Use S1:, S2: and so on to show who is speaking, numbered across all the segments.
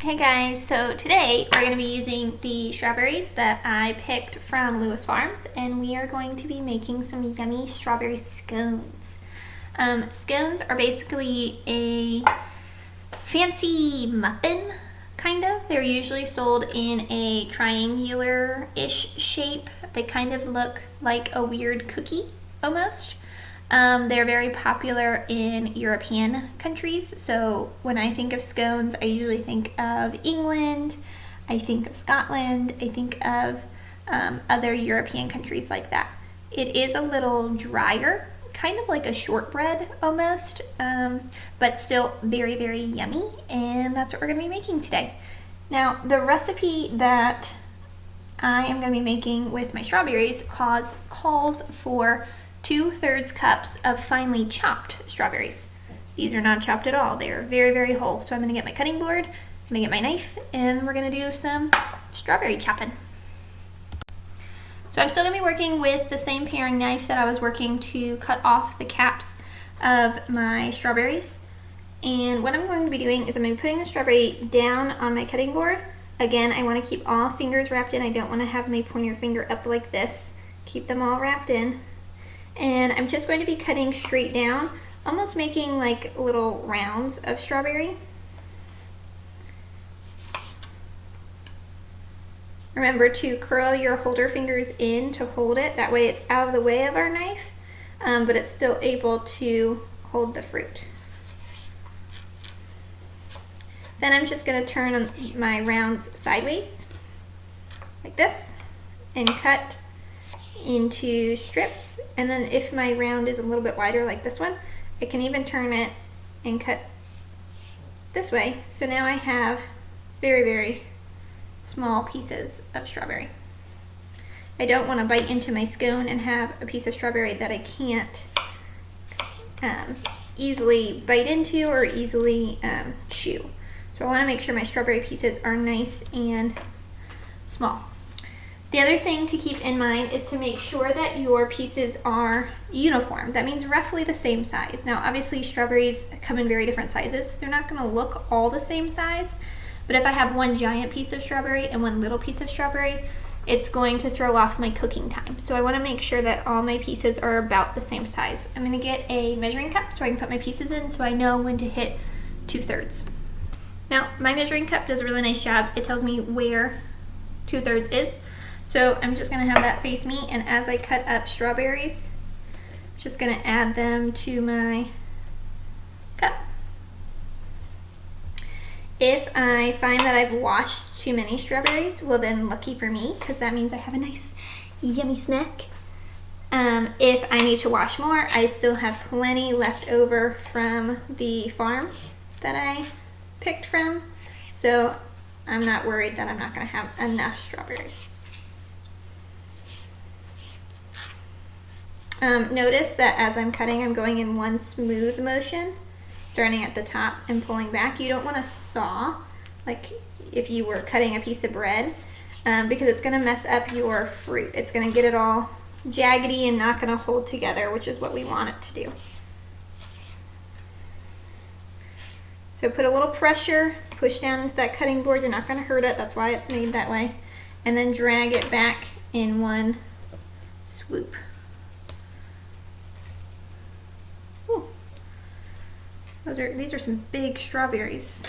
S1: Hey guys, so today we're going to be using the strawberries that I picked from Lewis Farms, and we are going to be making some yummy strawberry scones. Scones are basically a fancy muffin, kind of. They're usually sold in a triangular-ish shape. They kind of look like a weird cookie, almost. They're very popular in European countries, so when I think of scones, I usually think of England, I think of Scotland, I think of other European countries like that. It is a little drier, kind of like a shortbread almost, but still very, very yummy, and that's what we're going to be making today. Now, the recipe that I am going to be making with my strawberries calls for 2/3 cups of finely chopped strawberries. These are not chopped at all. They are very, very whole. So I'm going to get my cutting board, I'm going to get my knife, and we're going to do some strawberry chopping. So I'm still going to be working with the same paring knife that I was working to cut off the caps of my strawberries. And what I'm going to be doing is I'm going to be putting the strawberry down on my cutting board. Again, I want to keep all fingers wrapped in. I don't want to have my pointer finger up like this. Keep them all wrapped in. And I'm just going to be cutting straight down, almost making like little rounds of strawberry. Remember to curl your holder fingers in to hold it. That way it's out of the way of our knife, but it's still able to hold the fruit. Then I'm just going to turn my rounds sideways, like this, and cut into strips. And then if my round is a little bit wider like this one, I can even turn it and cut this way. So now I have very, very small pieces of strawberry. I don't want to bite into my scone and have a piece of strawberry that I can't easily bite into or easily chew. So I want to make sure my strawberry pieces are nice and small. The other thing to keep in mind is to make sure that your pieces are uniform. That means roughly the same size. Now obviously strawberries come in very different sizes. They're not going to look all the same size, but if I have one giant piece of strawberry and one little piece of strawberry, it's going to throw off my cooking time. So I want to make sure that all my pieces are about the same size. I'm going to get a measuring cup so I can put my pieces in so I know when to hit 2/3. Now my measuring cup does a really nice job. It tells me where 2/3 is. So I'm just going to have that face me, and as I cut up strawberries, I'm just going to add them to my cup. If I find that I've washed too many strawberries, well then lucky for me, because that means I have a nice yummy snack. If I need to wash more, I still have plenty left over from the farm that I picked from, so I'm not worried that I'm not going to have enough strawberries. Notice that as I'm cutting, I'm going in one smooth motion, starting at the top and pulling back. You don't want to saw like if you were cutting a piece of bread, because it's going to mess up your fruit. It's going to get it all jaggedy and not going to hold together, which is what we want it to do. So put a little pressure, push down into that cutting board. You're not going to hurt it. That's why it's made that way. And then drag it back in one swoop. These are some big strawberries.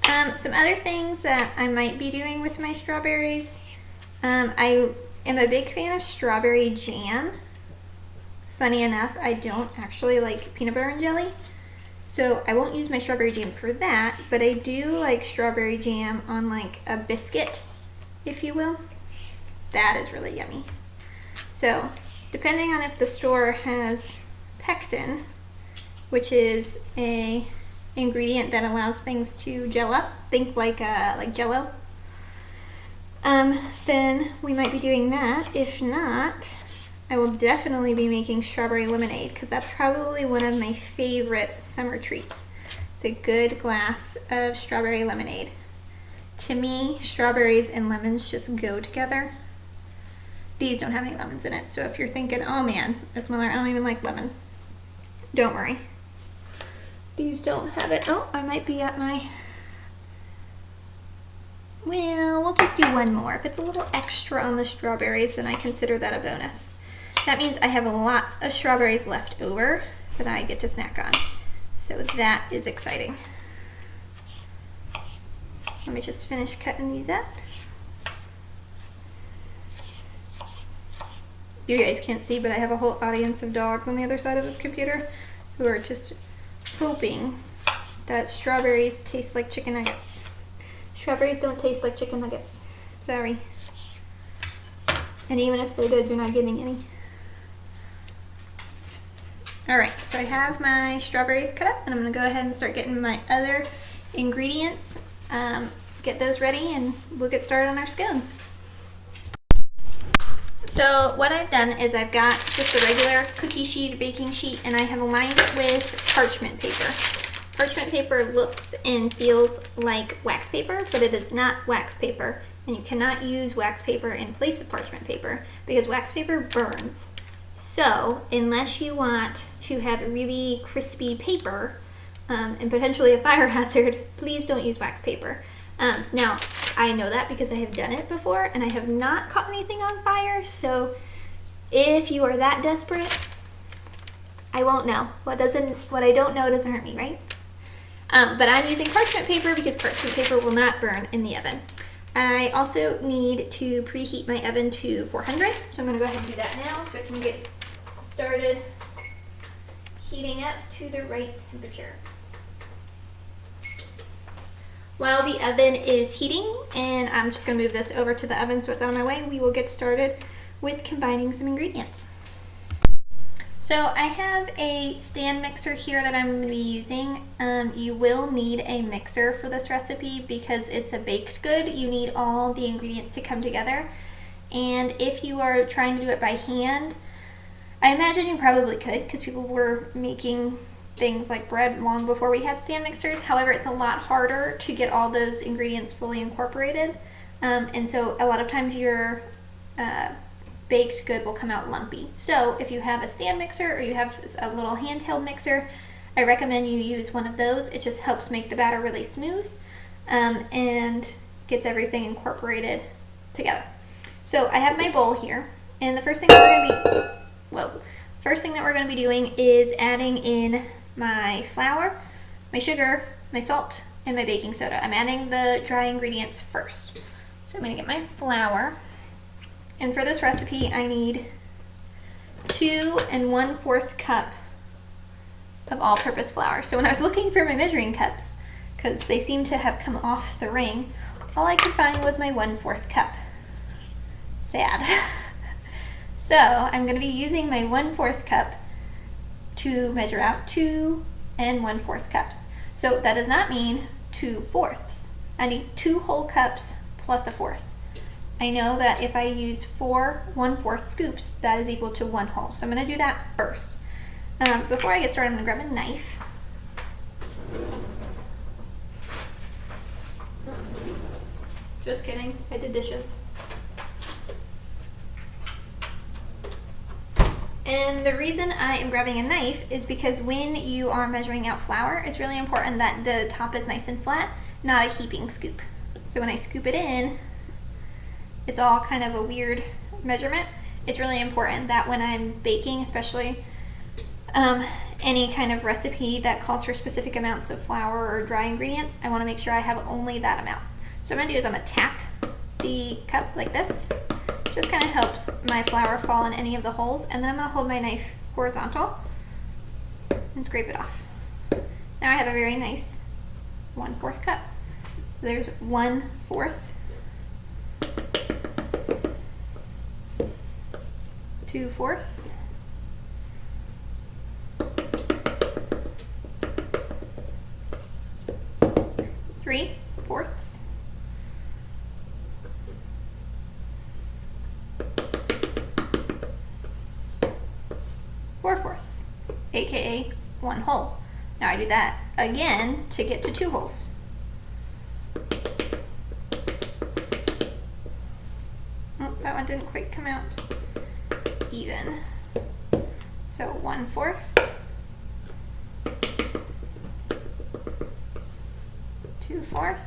S1: Some other things that I might be doing with my strawberries. I am a big fan of strawberry jam. Funny enough, I don't actually like peanut butter and jelly, so I won't use my strawberry jam for that, but I do like strawberry jam on like a biscuit, if you will. That is really yummy. So depending on if the store has pectin, which is a ingredient that allows things to gel up, think like Jell-O, then we might be doing that. If not, I will definitely be making strawberry lemonade, because that's probably one of my favorite summer treats. It's a good glass of strawberry lemonade. To me, strawberries and lemons just go together. These don't have any lemons in it, so if you're thinking, oh man, Miss Miller, I don't even like lemon, don't worry. These don't have it. Oh, I might be at my... Well, we'll just do one more. If it's a little extra on the strawberries, then I consider that a bonus. That means I have lots of strawberries left over that I get to snack on. So that is exciting. Let me just finish cutting these up. You guys can't see, but I have a whole audience of dogs on the other side of this computer who are just hoping that strawberries taste like chicken nuggets. Strawberries don't taste like chicken nuggets. Sorry. And even if they did, you're not getting any. Alright, so I have my strawberries cut up, and I'm going to go ahead and start getting my other ingredients. Get those ready, and we'll get started on our scones. So what I've done is I've got just a regular cookie sheet, baking sheet, and I have lined it with parchment paper. Parchment paper looks and feels like wax paper, but it is not wax paper, and you cannot use wax paper in place of parchment paper because wax paper burns. So unless you want to have really crispy paper and potentially a fire hazard, please don't use wax paper. Now, I know that because I have done it before and I have not caught anything on fire, so if you are that desperate, I won't know. What I don't know doesn't hurt me, right? But I'm using parchment paper because parchment paper will not burn in the oven. I also need to preheat my oven to 400, so I'm going to go ahead and do that now so I can get started heating up to the right temperature. While the oven is heating, and I'm just going to move this over to the oven so it's out of my way, we will get started with combining some ingredients. So I have a stand mixer here that I'm going to be using. You will need a mixer for this recipe because it's a baked good. You need all the ingredients to come together. And if you are trying to do it by hand, I imagine you probably could because people were making things like bread long before we had stand mixers. However, it's a lot harder to get all those ingredients fully incorporated. And so a lot of times your baked good will come out lumpy. So if you have a stand mixer or you have a little handheld mixer, I recommend you use one of those. It just helps make the batter really smooth and gets everything incorporated together. So I have my bowl here, and the first thing that we're going to be doing is adding in my flour, my sugar, my salt, and my baking soda. I'm adding the dry ingredients first. So I'm going to get my flour. And for this recipe, I need 2 1/4 cup of all-purpose flour. So when I was looking for my measuring cups, because they seem to have come off the ring, all I could find was my 1/4 cup. Sad. So I'm going to be using my 1/4 cup to measure out 2 1/4 cups. So that does not mean 2/4. I need 2 whole cups plus a fourth. I know that if I use 4 1/4 scoops, that is equal to 1 whole. So I'm going to do that first. Before I get started, I'm going to grab a knife. Just kidding, I did dishes. And the reason I am grabbing a knife is because when you are measuring out flour, it's really important that the top is nice and flat, not a heaping scoop. So when I scoop it in, it's all kind of a weird measurement. It's really important that when I'm baking, especially any kind of recipe that calls for specific amounts of flour or dry ingredients, I want to make sure I have only that amount. So what I'm going to do is I'm going to tap the cup like this. Just kind of helps my flour fall in any of the holes, and then I'm going to hold my knife horizontal and scrape it off. Now I have a very nice 1/4 cup. So there's 1/4, 2/4, 3/4, 4/4, aka 1 whole. Now I do that again to get to 2 holes. Oh, that one didn't quite come out even. So 1/4, 2/4,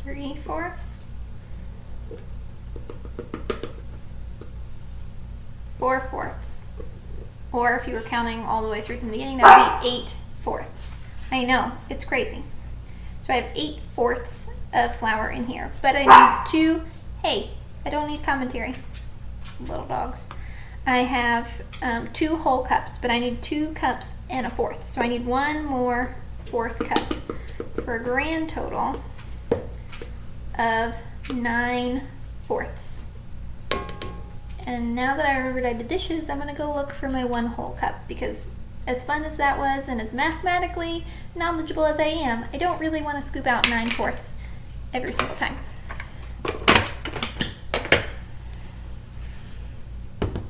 S1: 3/4, 4/4, or if you were counting all the way through from the beginning, that would be 8/4. I know, it's crazy. So I have 8/4 of flour in here, but I need 2, hey, I don't need commentary, little dogs. I have 2 whole cups, but I need 2 cups and a 1/4. So I need 1 more 1/4 cup for a grand total of 9/4. And now that I remembered I did dishes, I'm gonna go look for my 1 whole cup, because as fun as that was and as mathematically knowledgeable as I am, I don't really want to scoop out 9/4 every single time.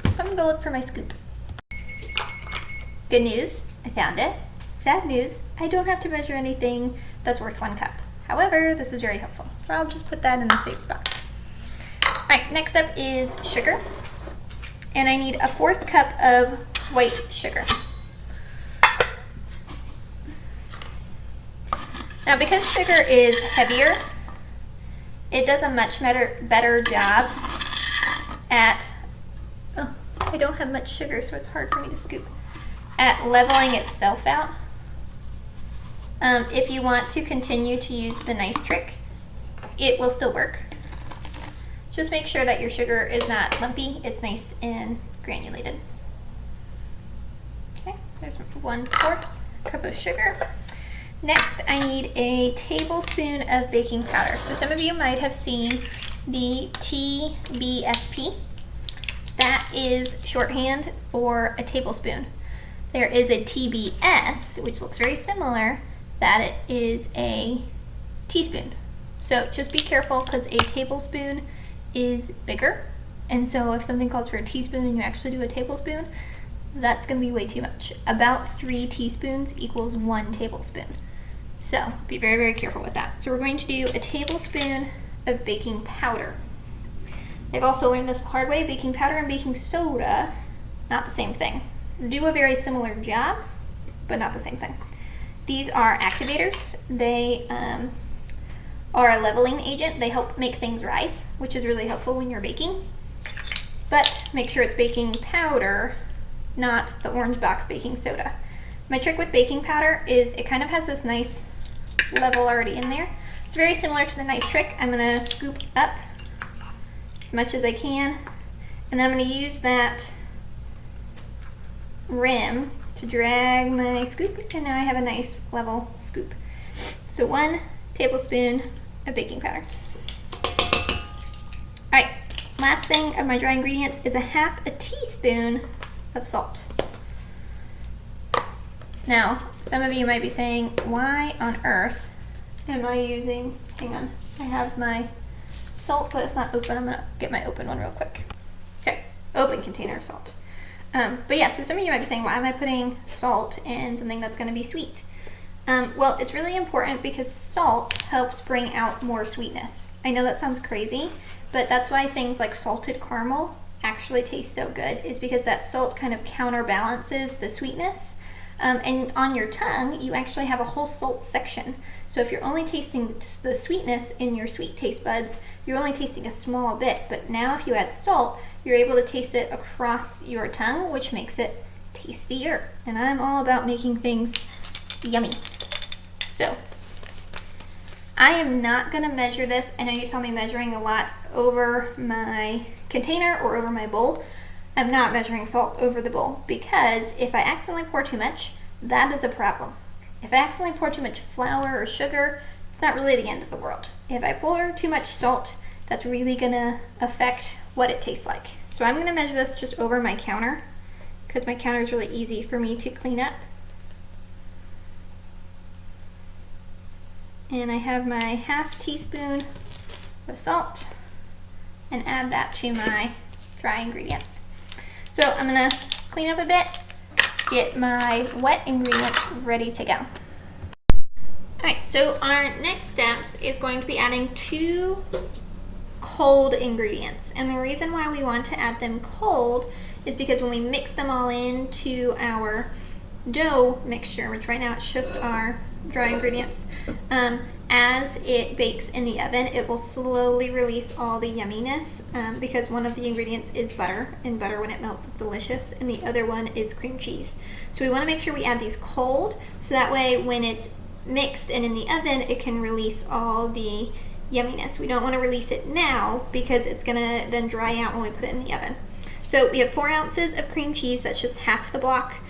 S1: So I'm gonna go look for my scoop. Good news, I found it. Sad news, I don't have to measure anything that's worth 1 cup. However, this is very helpful, so I'll just put that in a safe spot. Alright, next up is sugar. And I need a 1/4 cup of white sugar. Now, because sugar is heavier, it does a much better job at, oh, I don't have much sugar, so it's hard for me to scoop, at leveling itself out. If you want to continue to use the knife trick, it will still work. Just make sure that your sugar is not lumpy, it's nice and granulated. Okay, there's 1/4 cup of sugar. Next, I need a tablespoon of baking powder. So some of you might have seen the tbsp. That is shorthand for a tablespoon. There is a tbs, which looks very similar, that it is a teaspoon. So just be careful, because a tablespoon is bigger, and so if something calls for a teaspoon and you actually do a tablespoon, that's going to be way too much. About 3 teaspoons equals 1 tablespoon. So be very, very careful with that. So we're going to do a tablespoon of baking powder. I've also learned this the hard way. Baking powder and baking soda, not the same thing. Do a very similar job, but not the same thing. These are activators. They are a leveling agent. They help make things rise, which is really helpful when you're baking. But make sure it's baking powder, not the orange box baking soda. My trick with baking powder is it kind of has this nice level already in there. It's very similar to the knife trick. I'm going to scoop up as much as I can, and then I'm going to use that rim to drag my scoop, and now I have a nice level scoop. So 1 tablespoon of baking powder. Alright, last thing of my dry ingredients is 1/2 teaspoon of salt. Now, some of you might be saying, why on earth am I using, hang on, I have my salt, but it's not open. I'm gonna get my open one real quick. Okay, open container of salt. But yeah, so some of you might be saying, why am I putting salt in something that's gonna be sweet? Well, it's really important because salt helps bring out more sweetness. I know that sounds crazy, but that's why things like salted caramel actually taste so good, is because that salt kind of counterbalances the sweetness. And on your tongue, you actually have a whole salt section. So if you're only tasting the sweetness in your sweet taste buds, you're only tasting a small bit. But now if you add salt, you're able to taste it across your tongue, which makes it tastier. And I'm all about making things yummy. So I am not gonna measure this. I know you saw me measuring a lot over my container or over my bowl. I'm not measuring salt over the bowl, because if I accidentally pour too much, that is a problem. If I accidentally pour too much flour or sugar, it's not really the end of the world. If I pour too much salt, that's really gonna affect what it tastes like. So I'm gonna measure this just over my counter, because my counter is really easy for me to clean up. And I have my 1/2 teaspoon of salt, and add that to my dry ingredients. So I'm gonna clean up a bit, get my wet ingredients ready to go. Alright, so our next steps is going to be adding 2 cold ingredients. And the reason why we want to add them cold is because when we mix them all into our dough mixture, which right now it's just our dry ingredients, as it bakes in the oven, it will slowly release all the yumminess, because one of the ingredients is butter, and butter when it melts is delicious, and the other one is cream cheese. So we want to make sure we add these cold, so that way when it's mixed and in the oven, it can release all the yumminess. We don't want to release it now because it's gonna then dry out when we put it in the oven. So we have 4 ounces of cream cheese, that's just half the block.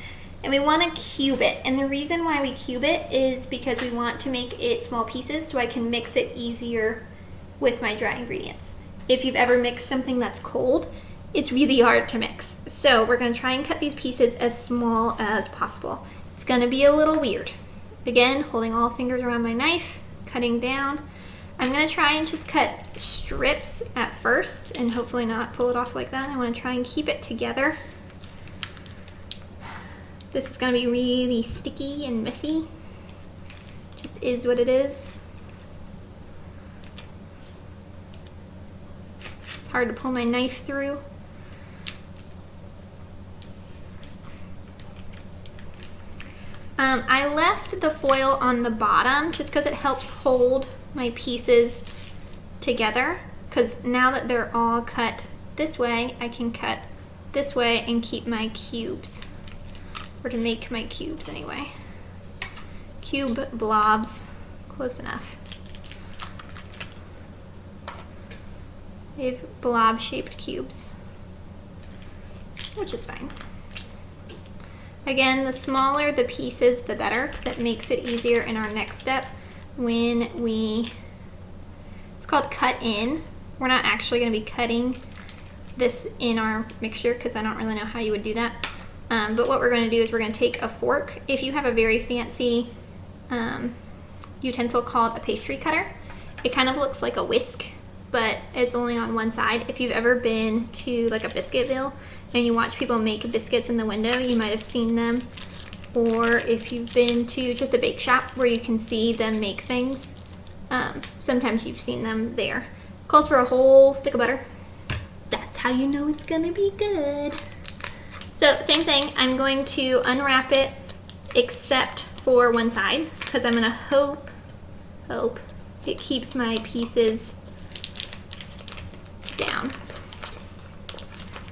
S1: And we want to cube it, and the reason why we cube it is because we want to make it small pieces so I can mix it easier with my dry ingredients. If you've ever mixed something that's cold, it's really hard to mix. So we're going to try and cut these pieces as small as possible. It's going to be a little weird. Again, holding all fingers around my knife, cutting down. I'm going to try and just cut strips at first and hopefully not pull it off like that. I want to try and keep it together. This is going to be really sticky and messy. Just is what it is. It's hard to pull my knife through. I left the foil on the bottom just because it helps hold my pieces together, because now that they're all cut this way, I can cut this way and keep my cubes. Or to make my cubes anyway. Cube blobs, close enough. They've blob shaped cubes, which is fine. Again, the smaller the pieces, the better, because it makes it easier in our next step when we, it's called cut in. We're not actually going to be cutting this in our mixture because I don't really know how you would do that. But what we're going to do is we're going to take a fork. If you have a very fancy utensil called a pastry cutter, it kind of looks like a whisk, but it's only on one side. If you've ever been to like a Biscuitville and you watch people make biscuits in the window, you might have seen them. Or if you've been to just a bake shop where you can see them make things, sometimes you've seen them there. Calls for a whole stick of butter. That's how you know it's gonna be good. So same thing, I'm going to unwrap it except for one side, because I'm gonna hope it keeps my pieces down.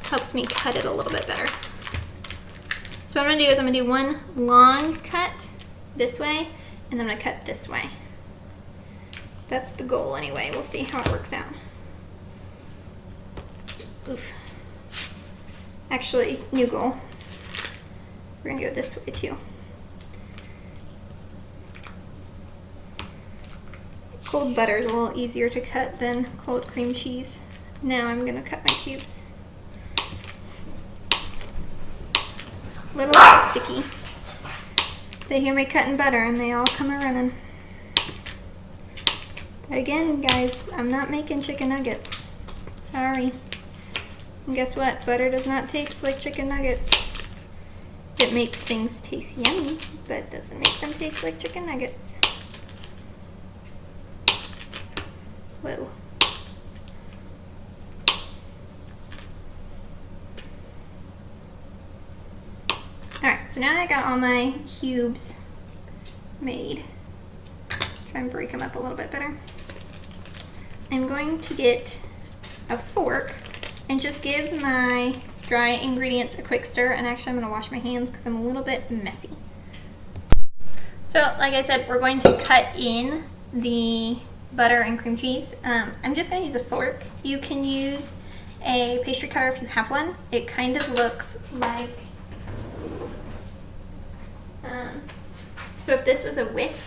S1: Helps me cut it a little bit better. So what I'm gonna do is I'm gonna do one long cut this way, and then I'm gonna cut this way. That's the goal anyway. We'll see how it works out. Oof. Actually, new goal. We're gonna go this way too. Cold butter is a little easier to cut than cold cream cheese. Now I'm gonna cut my cubes. A little less sticky. They hear me cutting butter and they all come a-running. Again, guys, I'm not making chicken nuggets. Sorry. And guess what? Butter does not taste like chicken nuggets. It makes things taste yummy, but doesn't make them taste like chicken nuggets. Whoa. Alright, so now I got all my cubes made. Try and break them up a little bit better. I'm going to get a fork and just give my dry ingredients a quick stir, and actually I'm going to wash my hands because I'm a little bit messy. So like I said, we're going to cut in the butter and cream cheese. I'm just going to use a fork. You can use a pastry cutter if you have one. It kind of looks like, so if this was a whisk,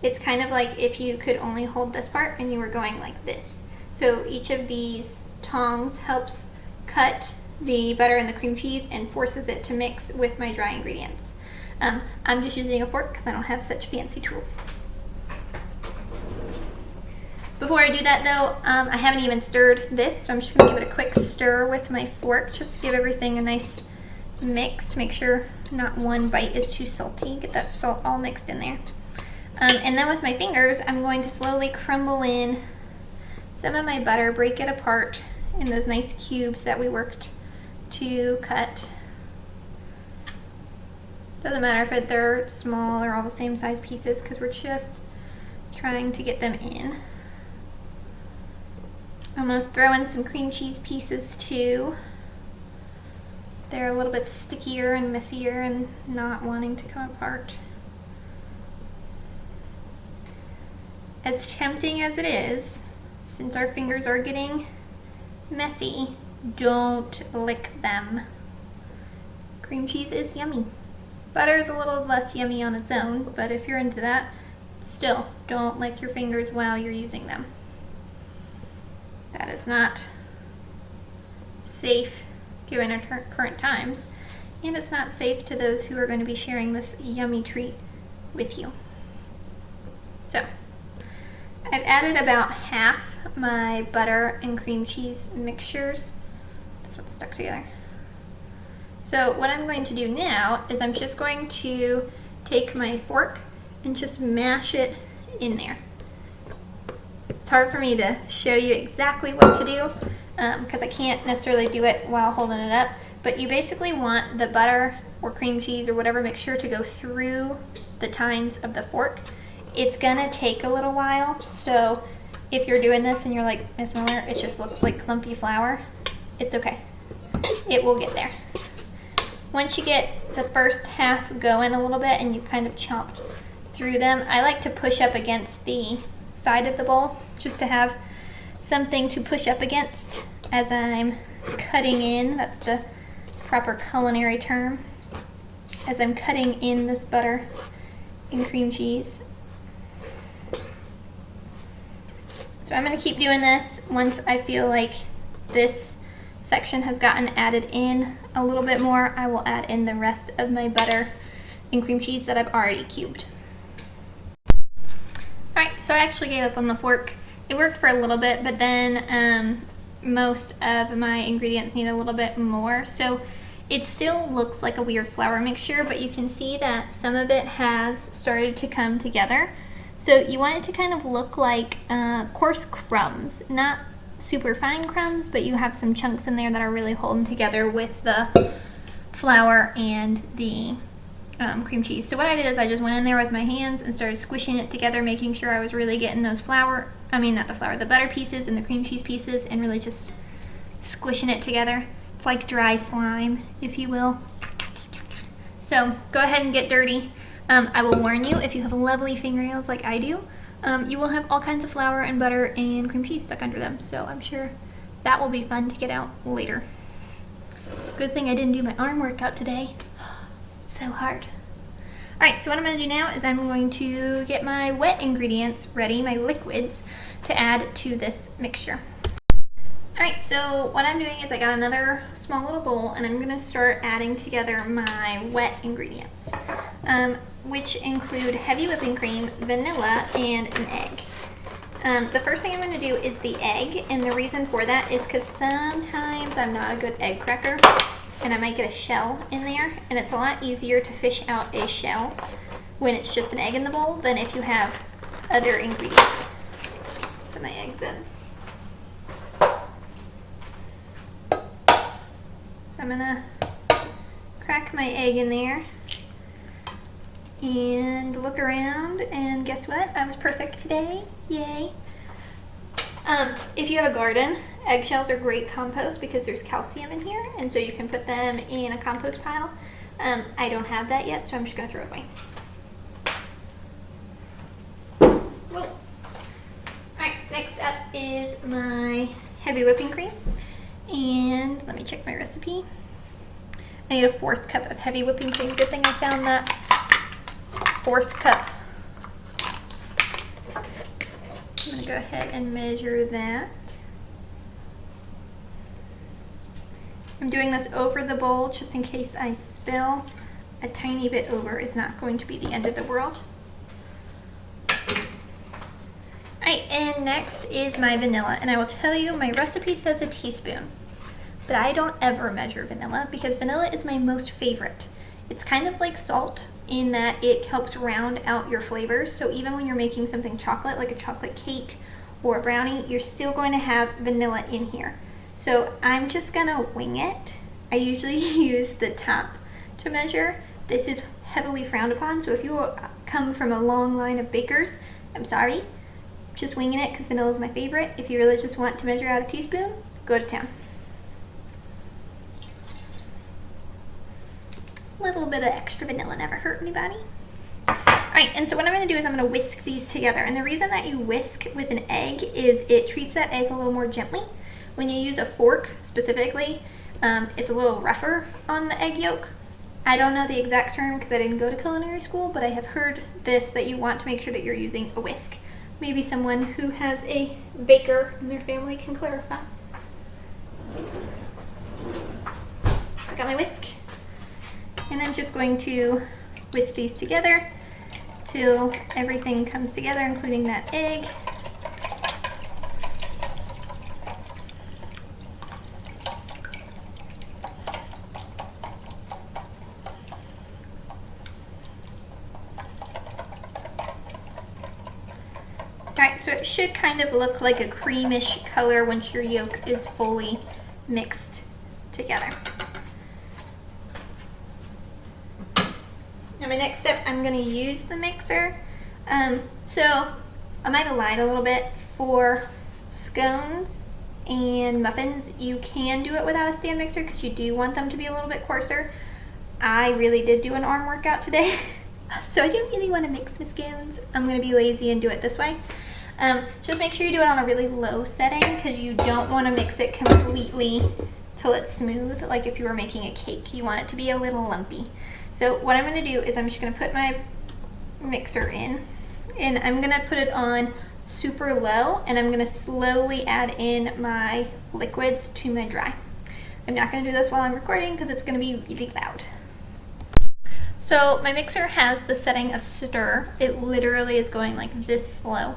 S1: it's kind of like if you could only hold this part and you were going like this. So each of these tongs helps cut the butter and the cream cheese and forces it to mix with my dry ingredients. I'm just using a fork because I don't have such fancy tools. Before I do that though, I haven't even stirred this, so I'm just going to give it a quick stir with my fork just to give everything a nice mix. Make sure not one bite is too salty. Get that salt all mixed in there. And then with my fingers, I'm going to slowly crumble in some of my butter, break it apart in those nice cubes that we worked to cut. Doesn't matter if they're small or all the same size pieces because we're just trying to get them in. I'm going to throw in some cream cheese pieces too. They're a little bit stickier and messier and not wanting to come apart. As tempting as it is, since our fingers are getting messy, don't lick them. Cream cheese is yummy. Butter is a little less yummy on its own, but if you're into that, still don't lick your fingers while you're using them. That is not safe given our current times, and it's not safe to those who are going to be sharing this yummy treat with you. So, I've added about half my butter and cream cheese mixtures. This one's stuck together. So what I'm going to do now is I'm just going to take my fork and just mash it in there. It's hard for me to show you exactly what to do because I can't necessarily do it while holding it up, but you basically want the butter or cream cheese or whatever mixture to go through the tines of the fork. It's gonna take a little while, so if you're doing this and you're like, Miss Miller, it just looks like clumpy flour, it's okay. It will get there. Once you get the first half going a little bit and you kind of chomp through them, I like to push up against the side of the bowl just to have something to push up against as I'm cutting in. That's the proper culinary term. As I'm cutting in this butter and cream cheese. So I'm going to keep doing this. Once I feel like this section has gotten added in a little bit more, I will add in the rest of my butter and cream cheese that I've already cubed. Alright, so I actually gave up on the fork. It worked for a little bit, but then most of my ingredients need a little bit more. So it still looks like a weird flour mixture, but you can see that some of it has started to come together. So you want it to kind of look like coarse crumbs, not super fine crumbs, but you have some chunks in there that are really holding together with the flour and the cream cheese. So what I did is I just went in there with my hands and started squishing it together, making sure I was really getting those the butter pieces and the cream cheese pieces, and really just squishing it together. It's like dry slime, if you will. So go ahead and get dirty. I will warn you, if you have lovely fingernails like I do, you will have all kinds of flour and butter and cream cheese stuck under them. So I'm sure that will be fun to get out later. Good thing I didn't do my arm workout today. So hard. Alright, so what I'm going to do now is I'm going to get my wet ingredients ready, my liquids, to add to this mixture. Alright, so what I'm doing is I got another small little bowl and I'm going to start adding together my wet ingredients, which include heavy whipping cream, vanilla, and an egg. The first thing I'm going to do is the egg, and the reason for that is because sometimes I'm not a good egg cracker and I might get a shell in there, and it's a lot easier to fish out a shell when it's just an egg in the bowl than if you have other ingredients. Put my eggs in. So I'm gonna crack my egg in there and look around, and guess what? I was perfect today. Yay. If you have a garden, eggshells are great compost because there's calcium in here, and so you can put them in a compost pile. I don't have that yet, so I'm just gonna throw it away. Whoa. Alright, next up is my heavy whipping cream. And let me check my recipe. I need a 1/4 cup of heavy whipping cream. Good thing I found that 1/4 cup. I'm going to go ahead and measure that. I'm doing this over the bowl just in case I spill. A tiny bit over is not going to be the end of the world. Alright, and next is my vanilla. And I will tell you, my recipe says a teaspoon. But I don't ever measure vanilla because vanilla is my most favorite. It's kind of like salt in that it helps round out your flavors. So even when you're making something chocolate, like a chocolate cake or a brownie, you're still going to have vanilla in here. So I'm just gonna wing it. I usually use the top to measure. This is heavily frowned upon. So if you come from a long line of bakers, I'm sorry. Just winging it because vanilla is my favorite. If you really just want to measure out a teaspoon, go to town. A little bit of extra vanilla never hurt anybody. Alright, and so what I'm going to do is I'm going to whisk these together. And the reason that you whisk with an egg is it treats that egg a little more gently. When you use a fork specifically, it's a little rougher on the egg yolk. I don't know the exact term because I didn't go to culinary school, but I have heard this, that you want to make sure that you're using a whisk. Maybe someone who has a baker in their family can clarify. I got my whisk. And I'm just going to whisk these together till everything comes together, including that egg. Alright, so it should kind of look like a creamish color once your yolk is fully mixed together. Now my next step, I'm going to use the mixer. So I might have lied a little bit. For scones and muffins, you can do it without a stand mixer because you do want them to be a little bit coarser. I really did do an arm workout today, so I don't really want to mix my scones. I'm going to be lazy and do it this way. Just make sure you do it on a really low setting because you don't want to mix it completely till it's smooth. Like if you were making a cake, you want it to be a little lumpy. So what I'm going to do is I'm just going to put my mixer in, and I'm going to put it on super low, and I'm going to slowly add in my liquids to my dry. I'm not going to do this while I'm recording because it's going to be really loud. So my mixer has the setting of stir. It literally is going like this slow.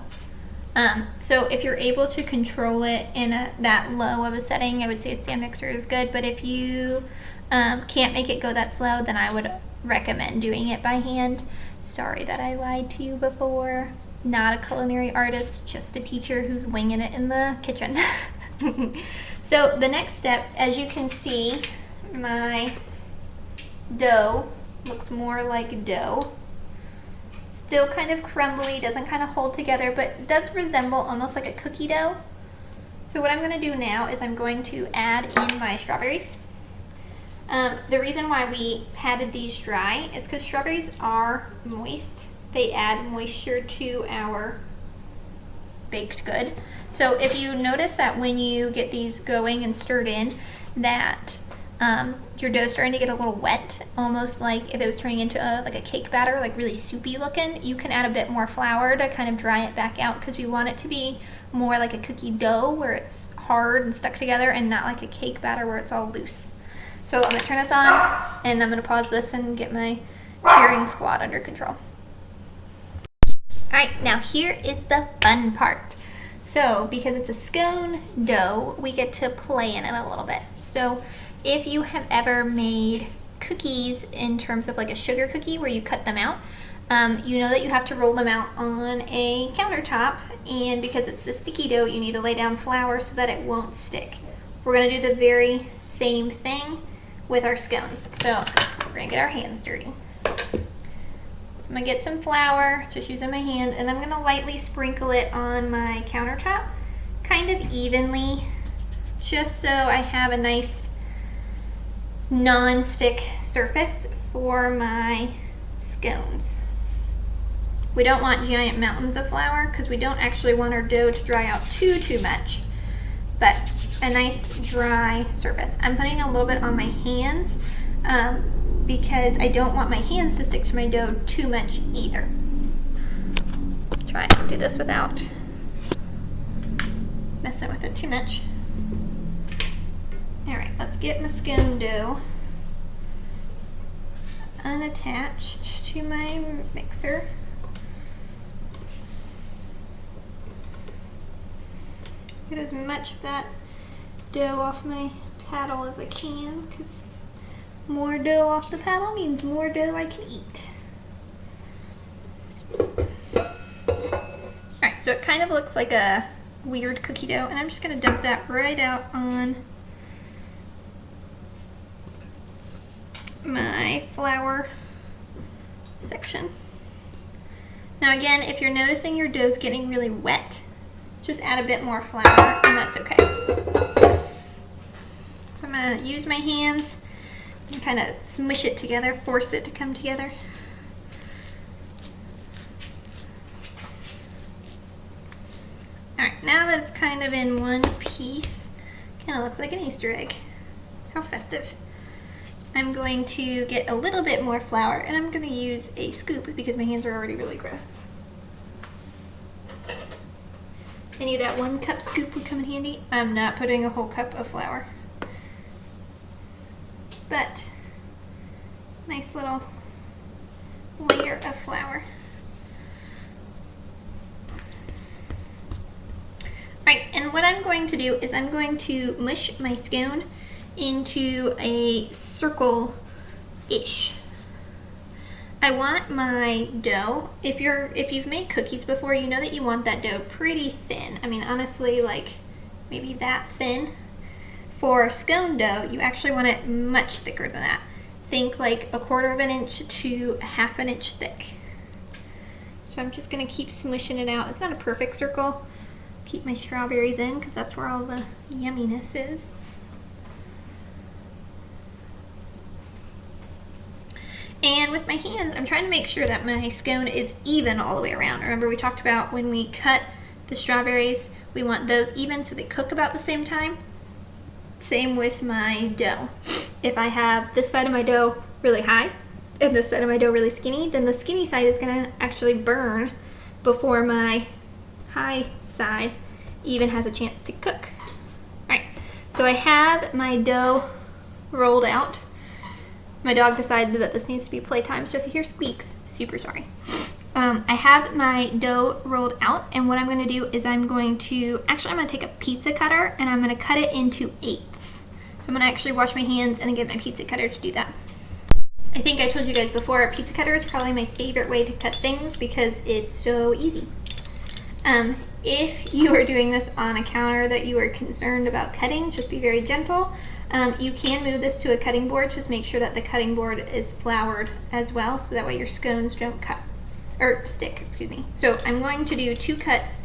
S1: So if you're able to control it in that low of a setting, I would say a stand mixer is good, but if you can't make it go that slow, then I would recommend doing it by hand. Sorry that I lied to you before. Not a culinary artist, just a teacher who's winging it in the kitchen. So the next step, as you can see, my dough looks more like dough. Still kind of crumbly, doesn't kind of hold together, but does resemble almost like a cookie dough. So what I'm going to do now is I'm going to add in my strawberries. The reason why we patted these dry is because strawberries are moist. They add moisture to our baked good. So if you notice that when you get these going and stirred in, that your dough's starting to get a little wet, almost like if it was turning into like a cake batter, like really soupy looking, you can add a bit more flour to kind of dry it back out because we want it to be more like a cookie dough where it's hard and stuck together and not like a cake batter where it's all loose. So I'm going to turn this on, and I'm going to pause this and get my cheering squad under control. Alright, now here is the fun part. So because it's a scone dough, we get to play in it a little bit. So if you have ever made cookies in terms of like a sugar cookie where you cut them out, you know that you have to roll them out on a countertop, and because it's the sticky dough, you need to lay down flour so that it won't stick. We're going to do the very same thing with our scones. So we're going to get our hands dirty. So I'm going to get some flour, just using my hand, and I'm going to lightly sprinkle it on my countertop, kind of evenly, just so I have a nice non-stick surface for my scones. We don't want giant mountains of flour because we don't actually want our dough to dry out too much, but a nice dry surface. I'm putting a little bit on my hands because I don't want my hands to stick to my dough too much either. Try and do this without messing with it too much. Alright, let's get my scone dough unattached to my mixer. Get as much of that dough off my paddle as I can, because more dough off the paddle means more dough I can eat. Alright, so it kind of looks like a weird cookie dough, and I'm just going to dump that right out on my flour section. Now again, if you're noticing your dough's getting really wet, just add a bit more flour and that's okay. So I'm gonna use my hands and kind of smush it together, force it to come together. Alright, now that it's kind of in one piece, kind of looks like an Easter egg. How festive. I'm going to get a little bit more flour and I'm going to use a scoop because my hands are already really gross. I knew that 1 cup scoop would come in handy. I'm not putting a whole cup of flour. But, nice little layer of flour. Right, and what I'm going to do is I'm going to mush my scone into a circle-ish. I want my dough, if you've made cookies before, you know that you want that dough pretty thin. I mean, honestly, like maybe that thin. For scone dough, you actually want it much thicker than that. Think like 1/4 of an inch to 1/2 an inch thick. So I'm just gonna keep smushing it out. It's not a perfect circle. Keep my strawberries in because that's where all the yumminess is. And with my hands, I'm trying to make sure that my scone is even all the way around. Remember we talked about when we cut the strawberries, we want those even so they cook about the same time. Same with my dough. If I have this side of my dough really high and this side of my dough really skinny, then the skinny side is gonna actually burn before my high side even has a chance to cook. All right, so I have my dough rolled out. My dog decided that this needs to be playtime, so if you hear squeaks, super sorry. I have my dough rolled out, and what I'm gonna do is I'm gonna take a pizza cutter and I'm gonna cut it into 1/8. So I'm gonna actually wash my hands and then get my pizza cutter to do that. I think I told you guys before, a pizza cutter is probably my favorite way to cut things because it's so easy. If you are doing this on a counter that you are concerned about cutting, just be very gentle. You can move this to a cutting board. Just make sure that the cutting board is floured as well, so that way your scones don't stick, excuse me. So I'm going to do 2 cuts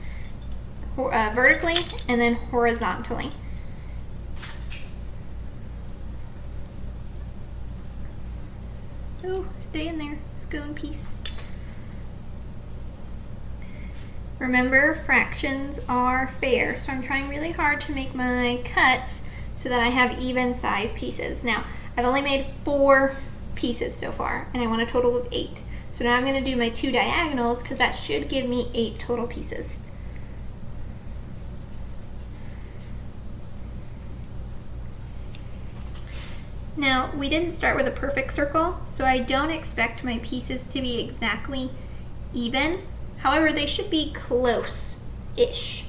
S1: vertically and then horizontally. Oh, stay in there, scone piece. Remember, fractions are fair, so I'm trying really hard to make my cuts so that I have even size pieces. Now, I've only made 4 pieces so far, and I want a total of 8. So now I'm gonna do my 2 diagonals because that should give me 8 total pieces. Now, we didn't start with a perfect circle, so I don't expect my pieces to be exactly even. However, they should be close-ish.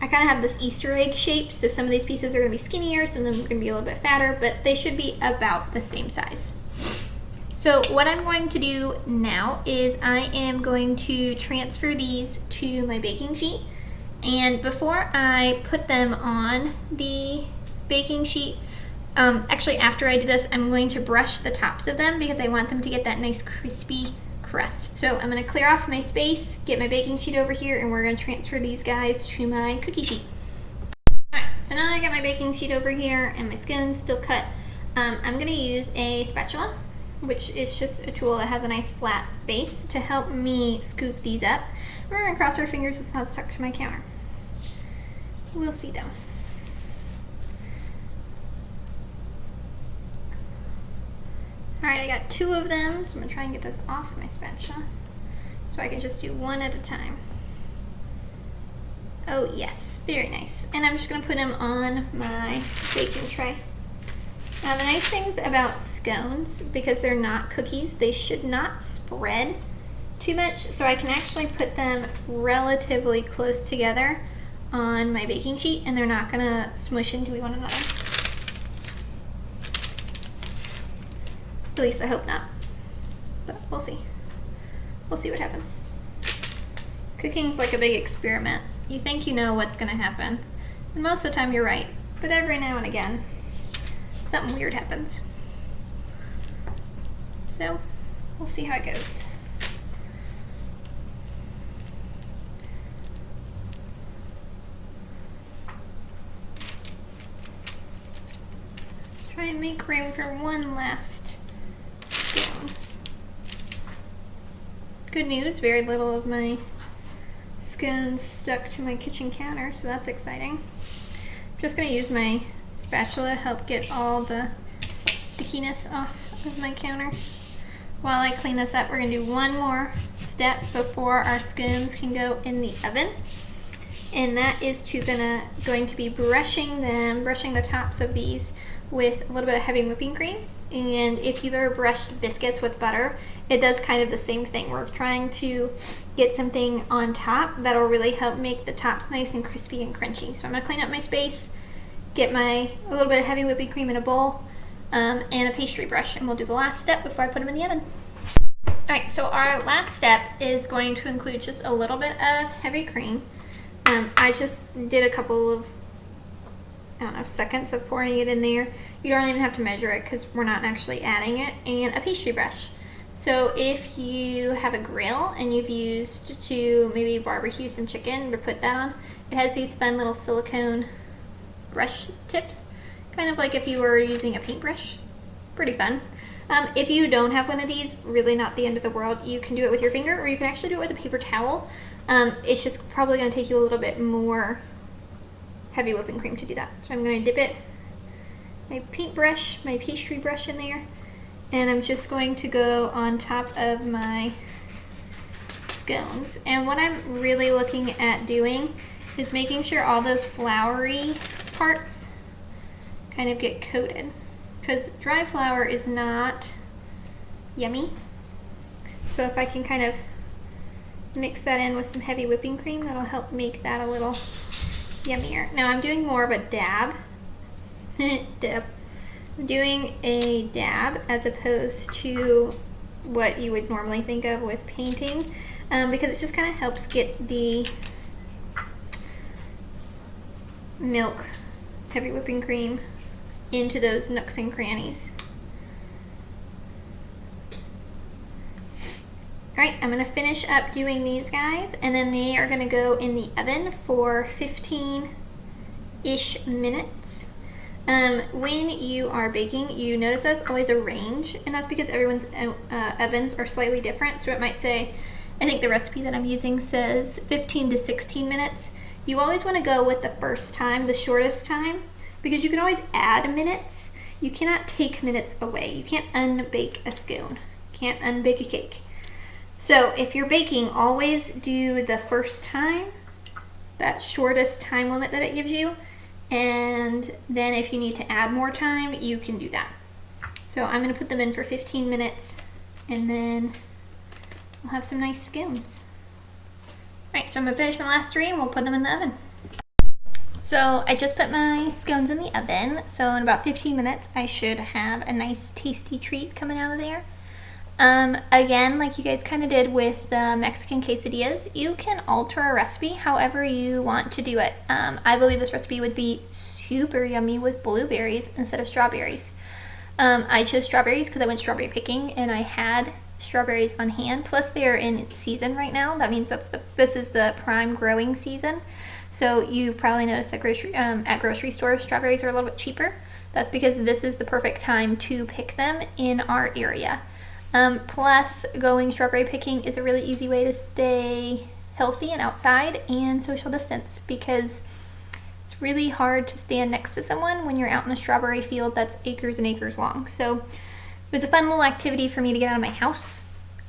S1: I kind of have this Easter egg shape, so some of these pieces are going to be skinnier, some of them are going to be a little bit fatter, but they should be about the same size. So what I'm going to do now is I am going to transfer these to my baking sheet, and before I put them on the baking sheet, actually after I do this, I'm going to brush the tops of them because I want them to get that nice crispy crust. So I'm going to clear off my space, get my baking sheet over here, and we're going to transfer these guys to my cookie sheet. Alright, so now I got my baking sheet over here and my scones still cut. I'm going to use a spatula, which is just a tool that has a nice flat base to help me scoop these up. We're going to cross our fingers it's not stuck to my counter. We'll see though. Alright, I got 2 of them, so I'm going to try and get this off my spatula so I can just do 1 at a time. Oh yes, very nice. And I'm just going to put them on my baking tray. Now the nice things about scones, because they're not cookies, they should not spread too much, so I can actually put them relatively close together on my baking sheet and they're not going to smush into one another. At least I hope not, but we'll see. We'll see what happens. Cooking's like a big experiment. You think you know what's gonna happen, and most of the time you're right, but every now and again, something weird happens. So, we'll see how it goes. Try and make room for one last scone. Good news, very little of my scones stuck to my kitchen counter, so that's exciting. I'm just going to use my spatula to help get all the stickiness off of my counter. While I clean this up, we're going to do one more step before our scones can go in the oven. And that is going to be brushing the tops of these with a little bit of heavy whipping cream. And if you've ever brushed biscuits with butter, it does kind of the same thing. We're trying to get something on top that'll really help make the tops nice and crispy and crunchy. So I'm going to clean up my space, get a little bit of heavy whipping cream in a bowl, and a pastry brush, and we'll do the last step before I put them in the oven. Alright, so our last step is going to include just a little bit of heavy cream. I just did a couple of, seconds of pouring it in there. You don't even have to measure it because we're not actually adding it. And a pastry brush. So if you have a grill and you've used to maybe barbecue some chicken or put that on, it has these fun little silicone brush tips, kind of like if you were using a paintbrush. Pretty fun. If you don't have one of these, really not the end of the world. You can do it with your finger, or you can actually do it with a paper towel. It's just probably going to take you a little bit more heavy whipping cream to do that. So I'm going to dip my paintbrush, my pastry brush in there, and I'm just going to go on top of my scones. And what I'm really looking at doing is making sure all those floury parts kind of get coated, because dry flour is not yummy. So if I can kind of mix that in with some heavy whipping cream, that'll help make that a little yummier. Now I'm doing more of a dab. I'm doing a dab as opposed to what you would normally think of with painting, because it just kind of helps get the milk, heavy whipping cream into those nooks and crannies. Alright, I'm going to finish up doing these guys, and then they are going to go in the oven for 15-ish minutes. When you are baking, you notice that's always a range, and that's because everyone's ovens are slightly different. So it might say, I think the recipe that I'm using says 15 to 16 minutes. You always want to go with the first time, the shortest time, because you can always add minutes. You cannot take minutes away. You can't unbake a scone. You can't unbake a cake. So if you're baking, always do the first time, that shortest time limit that it gives you, and then if you need to add more time, you can do that. So I'm going to put them in for 15 minutes, and then we'll have some nice scones. Alright, so I'm going to finish my last three and we'll put them in the oven. So I just put my scones in the oven, so in about 15 minutes I should have a nice tasty treat coming out of there. Again, like you guys kind of did with the Mexican quesadillas, you can alter a recipe however you want to do it. I believe this recipe would be super yummy with blueberries instead of strawberries. I chose strawberries because I went strawberry picking and I had strawberries on hand, plus they're in season right now. That means this is the prime growing season. So you've probably noticed that at grocery stores strawberries are a little bit cheaper. That's because this is the perfect time to pick them in our area. Plus, going strawberry picking is a really easy way to stay healthy and outside and social distance, because it's really hard to stand next to someone when you're out in a strawberry field that's acres and acres long. So it was a fun little activity for me to get out of my house.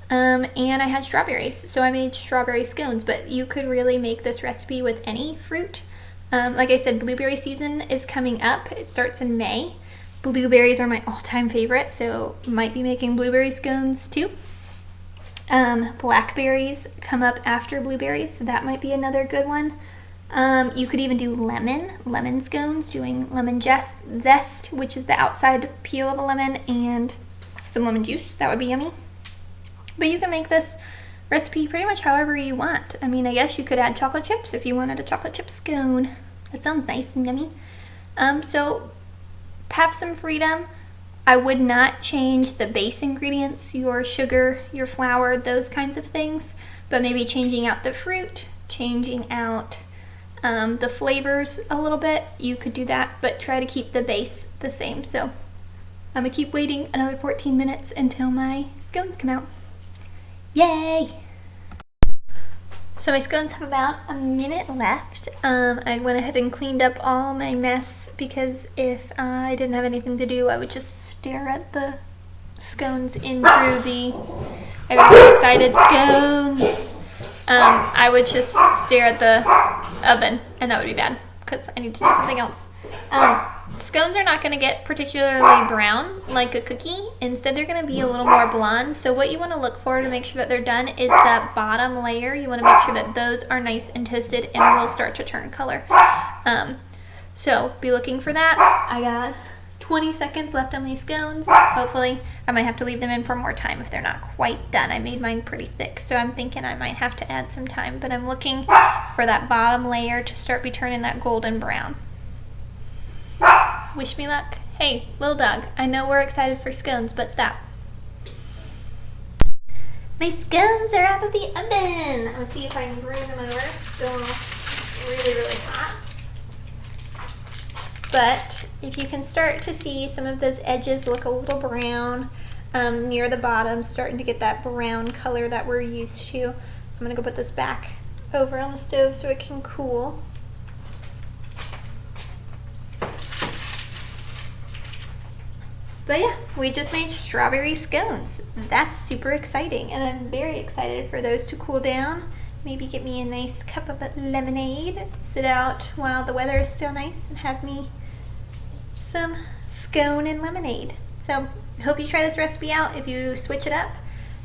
S1: And I had strawberries, so I made strawberry scones, but you could really make this recipe with any fruit. Like I said, blueberry season is coming up. It starts in May. Blueberries are my all-time favorite, so might be making blueberry scones too. Blackberries come up after blueberries, so that might be another good one. You could even do lemon scones, doing lemon zest, which is the outside peel of a lemon, and some lemon juice. That would be yummy. But you can make this recipe pretty much however you want. I mean, I guess you could add chocolate chips if you wanted a chocolate chip scone. That sounds nice and yummy. So have some freedom. I would not change the base ingredients, your sugar, your flour, those kinds of things, but maybe changing out the fruit, changing out the flavors a little bit. You could do that, but try to keep the base the same. So I'm gonna keep waiting another 14 minutes until my scones come out. Yay! So my scones have about a minute left. I went ahead and cleaned up all my mess because if I didn't have anything to do, I would just stare at the scones in through the, everyone's excited, scones. I would just stare at the oven, and that would be bad because I need to do something else. Scones are not going to get particularly brown like a cookie. Instead, they're going to be a little more blonde. So what you want to look for to make sure that they're done is that bottom layer. You want to make sure that those are nice and toasted and will start to turn color. So be looking for that. I got 20 seconds left on my scones. Hopefully, I might have to leave them in for more time if they're not quite done. I made mine pretty thick, so I'm thinking I might have to add some time. But I'm looking for that bottom layer to start be turning that golden brown. Wish me luck. Hey, little dog, I know we're excited for scones, but stop. My scones are out of the oven. I'm gonna see if I can bring them over. Still really, really hot. But if you can start to see some of those edges look a little brown near the bottom, starting to get that brown color that we're used to. I'm gonna go put this back over on the stove so it can cool. But yeah, we just made strawberry scones. That's super exciting, and I'm very excited for those to cool down. Maybe get me a nice cup of lemonade, sit out while the weather is still nice, and have me some scone and lemonade. So I hope you try this recipe out. If you switch it up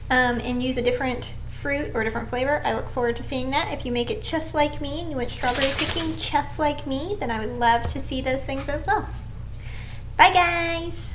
S1: and use a different fruit or different flavor, I look forward to seeing that. If you make it just like me and you went strawberry cooking just like me, then I would love to see those things as well. Bye guys!